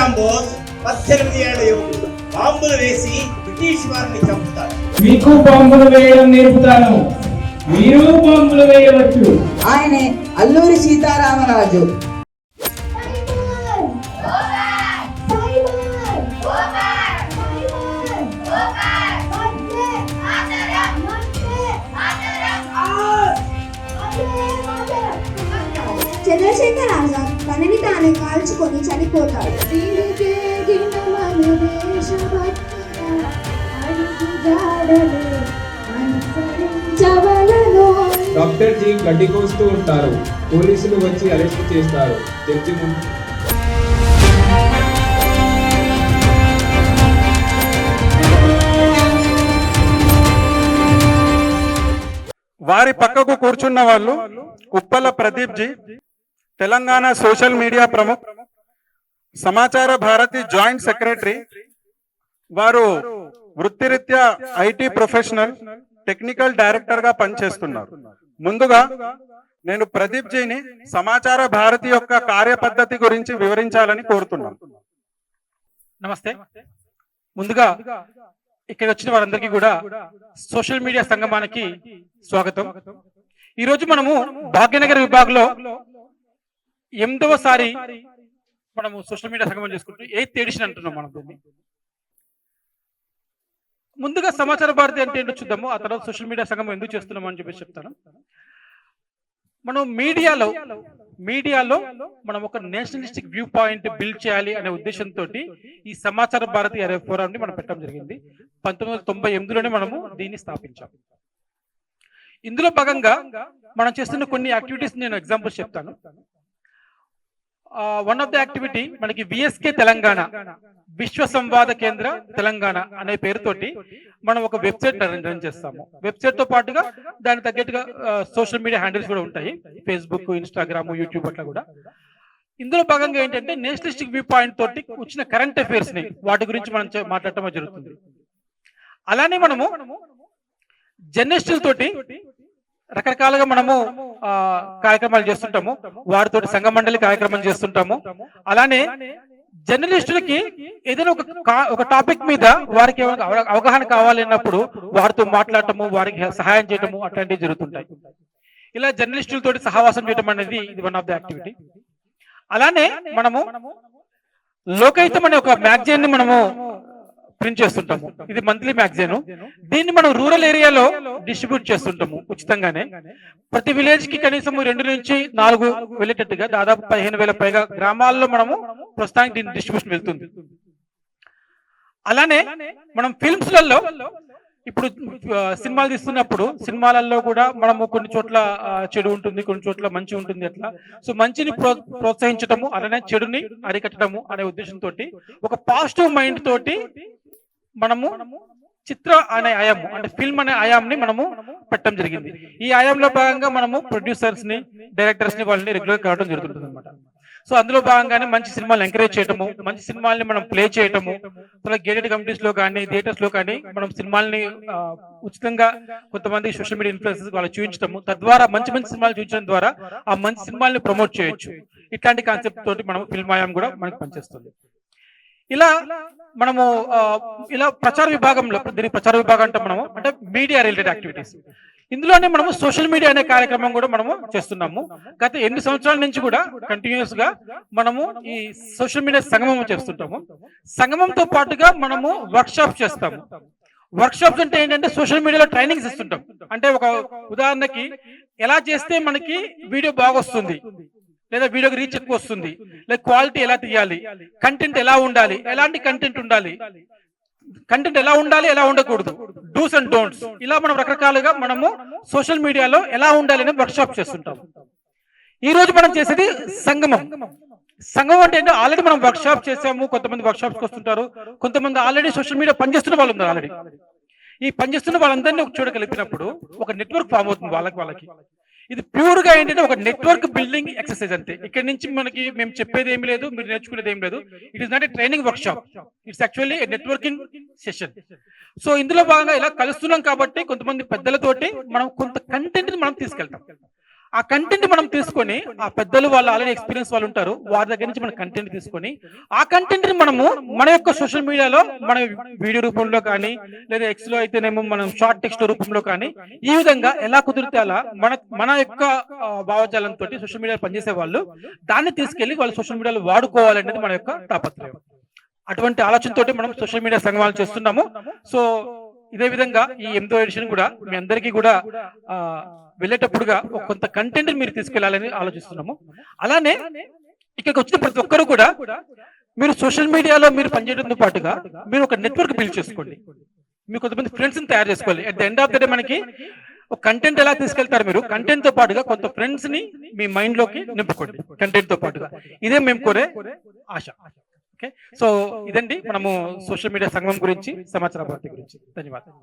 శ్రీరామ్ బోస్ 18 ఏళ్ల యువకుడు బాంబులు వేసి బ్రిటిష్ వారిని చంపుతాడు. మీకు బాంబులు వేయడం నేర్పుతాను, మీరు బాంబులు వేయవచ్చు. ఆయనే అల్లూరి సీతారామరాజు. చంద్రశేఖర్ ఆజాద్ తనని తానే కాల్చుకొని చనిపోతాడు. డాక్టర్ జీ గడ్డి కోస్తూ ఉంటారు, పోలీసులు వచ్చి అరెస్ట్ చేస్తారు. జడ్జి ముందు వారి పక్కకు కూర్చున్న వాళ్ళు ఉప్పల ప్రదీప్ జీ, తెలంగాణ సోషల్ మీడియా ప్రముఖ్, సమాచార భారతి జాయింట్ సెక్రటరీ. వారు వృత్తిరీత్యా ఐటీ ప్రొఫెషనల్, టెక్నికల్ డైరెక్టర్ గా పనిచేస్తున్నారు. ముందుగా నేను ప్రదీప్ జీని సమాచార భారతి యొక్క కార్యపద్ధతి గురించి వివరించాలని కోరుతున్నాను. నమస్తే. ముందుగా ఇక్కడ వచ్చిన వారందరికీ కూడా సోషల్ మీడియా సంగమానికి స్వాగతం. ఈరోజు మనము భాగ్యనగర్ విభాగంలో 8వసారి మనము సోషల్ మీడియా సంగమం చేసుకుంటూ 8th ఎడిషన్ అంటున్నాం మనం దీన్ని. ముందుగా సమాచార భారతి అంటే ఏంటో చూద్దాము, ఆ తర్వాత సోషల్ మీడియా సంగమం ఎందుకు చేస్తున్నాము అని చెప్పేసి చెప్తాను. మనం మీడియాలో మనం ఒక నేషనలిస్టిక్ వ్యూ పాయింట్ బిల్డ్ చేయాలి అనే ఉద్దేశంతో ఈ సమాచార భారతి అనే ఫోరాన్ని మనం పెట్టడం జరిగింది. 1998లోనే మనము దీన్ని స్థాపించాం. ఇందులో భాగంగా మనం చేస్తున్న కొన్ని యాక్టివిటీస్ నేను ఎగ్జాంపుల్స్ చెప్తాను. వన్ ఆఫ్ ద యాక్టివిటీ మనకి విఎస్కే తెలంగాణ, విశ్వ సంవాద కేంద్ర తెలంగాణ అనే పేరుతోటి మనం ఒక వెబ్సైట్ రన్ చేస్తాము. వెబ్సైట్ తో పాటుగా దానికి తగ్గట్టుగా సోషల్ మీడియా హ్యాండిల్స్ కూడా ఉంటాయి, ఫేస్బుక్, ఇన్స్టాగ్రామ్, యూట్యూబ్ అట్లా కూడా. ఇందులో భాగంగా ఏంటంటే నేషనలిస్టిక్ వ్యూ పాయింట్ తోటి వచ్చిన కరెంట్ అఫైర్స్ ని వాటి గురించి మనం మాట్లాడటం జరుగుతుంది. అలానే మనము జర్నలిస్టుల తోటి రకరకాలుగా మనము కార్యక్రమాలు చేస్తుంటాము, వారితో సంఘ మండలి కార్యక్రమం చేస్తుంటాము. అలానే జర్నలిస్టులకి ఏదైనా ఒక టాపిక్ మీద వారికి అవగాహన కావాలన్నప్పుడు వారితో మాట్లాడటము, వారికి సహాయం చేయటము అట్లాంటివి జరుగుతుంటాయి. ఇలా జర్నలిస్టులతో సహవాసం చేయడం అనేది ఇది వన్ ఆఫ్ ద యాక్టివిటీ. అలానే మనము లోకహితం అనే ఒక మ్యాగజైన్ ని మనము ప్రింట్ చేస్తుంటాము. ఇది మంత్లీ మ్యాగజైన్. దీన్ని మనం రూరల్ ఏరియాలో డిస్ట్రిబ్యూట్ చేస్తుంటాము ఉచితంగానే. ప్రతి విలేజ్ కి కనీసం 2 నుంచి 4 వెళ్ళేటట్టుగా దాదాపు 15,000 పైగా గ్రామాల్లో మనము ప్రస్తుతానికి దీని డిస్ట్రిబ్యూషన్ వెళ్తుంది. అలానే మనం ఫిల్మ్స్ లలో ఇప్పుడు సినిమాలు తీస్తున్నప్పుడు సినిమాలలో కూడా మనము కొన్ని చోట్ల చెడు ఉంటుంది, కొన్ని చోట్ల మంచి ఉంటుంది. అట్లా సో మంచిని ప్రోత్సహించటము, అలానే చెడుని అరికట్టడము అనే ఉద్దేశంతో ఒక పాజిటివ్ మైండ్ తోటి మనము చిత్ర అనే ఆయాము అంటే ఫిల్మ్ అనే ఆయామ్ని మనము పెట్టడం జరిగింది. ఈ ఆయాంలో భాగంగా మనము ప్రొడ్యూసర్స్ ని, డైరెక్టర్స్ ని వాళ్ళని రెగ్యులర్ కావడం జరుగుతుంది అనమాట. సో అందులో భాగంగానే మంచి సినిమాలు ఎంకరేజ్ చేయటము, మంచి సినిమాల్ని మనం ప్లే చేయటము, అలా గేటెడ్ కమిటీస్ లో కానీ థియేటర్స్ లో కానీ మనం సినిమాల్ని ఉచితంగా కొంతమంది సోషల్ మీడియా ఇన్ఫ్లుయెన్సర్స్ వాళ్ళు చూపించడము, తద్వారా మంచి మంచి సినిమాలు చూపించడం ద్వారా ఆ మంచి సినిమాల్ని ప్రమోట్ చేయొచ్చు. ఇట్లాంటి కాన్సెప్ట్ తోటి మనం ఫిల్మ్ ఆయాం కూడా మనకు పనిచేస్తుంది. ఇలా మనము ఇలా ప్రచార విభాగంలో, దీని ప్రచార విభాగం అంటే మనము అంటే మీడియా రిలేటెడ్ యాక్టివిటీస్. ఇందులోనే మనము సోషల్ మీడియా అనే కార్యక్రమం కూడా మనము చేస్తున్నాము. గత 8 సంవత్సరాల నుంచి కూడా కంటిన్యూస్ గా మనము ఈ సోషల్ మీడియా సంగమం చేస్తుంటాము. సంగమంతో పాటుగా మనము వర్క్ షాప్ చేస్తాము. వర్క్ షాప్స్ అంటే ఏంటంటే సోషల్ మీడియాలో ట్రైనింగ్స్ ఇస్తుంటాం. అంటే ఒక ఉదాహరణకి ఎలా చేస్తే మనకి వీడియో బాగా వస్తుంది, లేదా వీడియోకి రీచ్ ఎక్కువ వస్తుంది, లేదా క్వాలిటీ ఎలా తీయాలి, కంటెంట్ ఎలా ఉండాలి, ఎలాంటి కంటెంట్ ఉండాలి, కంటెంట్ ఎలా ఉండాలి, ఎలా ఉండకూడదు, డూస్ అండ్ డోంట్స్, ఇలా మనం రకరకాలుగా మనము సోషల్ మీడియాలో ఎలా ఉండాలి అనే వర్క్ షాప్ చేస్తుంటాం. ఈ రోజు మనం చేసేది సంగమం. సంగమం అంటే ఏంటో ఆల్రెడీ మనం వర్క్ షాప్ చేసాము, కొంతమంది వర్క్ షాప్స్కి వస్తుంటారు, కొంతమంది ఆల్రెడీ సోషల్ మీడియా పనిచేస్తున్న వాళ్ళు ఉన్నారు. ఆల్రెడీ ఈ పనిచేస్తున్న వాళ్ళందరినీ ఒక చోట కలిపినప్పుడు ఒక నెట్వర్క్ ఫామ్ అవుతుంది వాళ్ళకి. ఇది ప్యూర్ గా ఏంటంటే ఒక నెట్వర్క్ బిల్డింగ్ ఎక్సర్సైజ్ అంతే. ఇక్కడ నుంచి మనకి మేము చెప్పేది ఏమి లేదు, మీరు నేర్చుకునేది ఏం లేదు. It is not a training work shop, it's actually networking session. So ఇందులో భాగంగా ఇలా కలుస్తున్నాం కాబట్టి కొంతమంది పెద్దలతోటి మనం కొంత కంటెంట్ మనం తీసుకెళ్తాం. ఆ కంటెంట్ మనం తీసుకొని, ఆ పెద్దలు వాళ్ళు ఆల్రెడీ ఎక్స్పీరియన్స్ వాళ్ళు ఉంటారు, వారి దగ్గర నుంచి మన కంటెంట్ తీసుకొని ఆ కంటెంట్ ని మనము మన యొక్క సోషల్ మీడియాలో మన వీడియో రూపంలో కానీ, లేదా ఎక్స్ లో అయితేనేమో మనం షార్ట్ టెక్స్ట్ రూపంలో కానీ, ఈ విధంగా ఎలా కుదిరితే అలా మన యొక్క భావజాలంతో సోషల్ మీడియాలో పనిచేసే వాళ్ళు దాన్ని తీసుకెళ్లి వాళ్ళు సోషల్ మీడియాలో వాడుకోవాలనేది మన యొక్క తాపత్రయం. అటువంటి ఆలోచనతోటి మనం సోషల్ మీడియా సంగమాలు చేస్తున్నాము. సో ఇదే విధంగా ఈ 8వ ఎడిషన్ కూడా మీ అందరికీ కూడా వెళ్ళేటప్పుడుగా కొంత కంటెంట్ మీరు తీసుకెళ్లాలని ఆలోచిస్తున్నాము. అలానే ఇక్కడికి వచ్చిన ప్రతి ఒక్కరు కూడా మీరు సోషల్ మీడియాలో మీరు పనిచేయడంతో పాటుగా మీరు ఒక నెట్వర్క్ బిల్డ్ చేసుకోండి. మీరు కొంతమంది ఫ్రెండ్స్ ని తయారు చేసుకోవాలి. At the end of the day మనకి కంటెంట్ ఎలా తీసుకెళ్తారు, మీరు కంటెంట్ తో పాటుగా కొంత ఫ్రెండ్స్ ని మీ మైండ్ లోకి నింపుకోండి కంటెంట్ తో పాటుగా. ఇదే మేము కోరే ఆశ. ఓకే, సో ఇదండి మనము సోషల్ మీడియా సంగమం గురించి, సమాచార భారతి గురించి. ధన్యవాదాలు.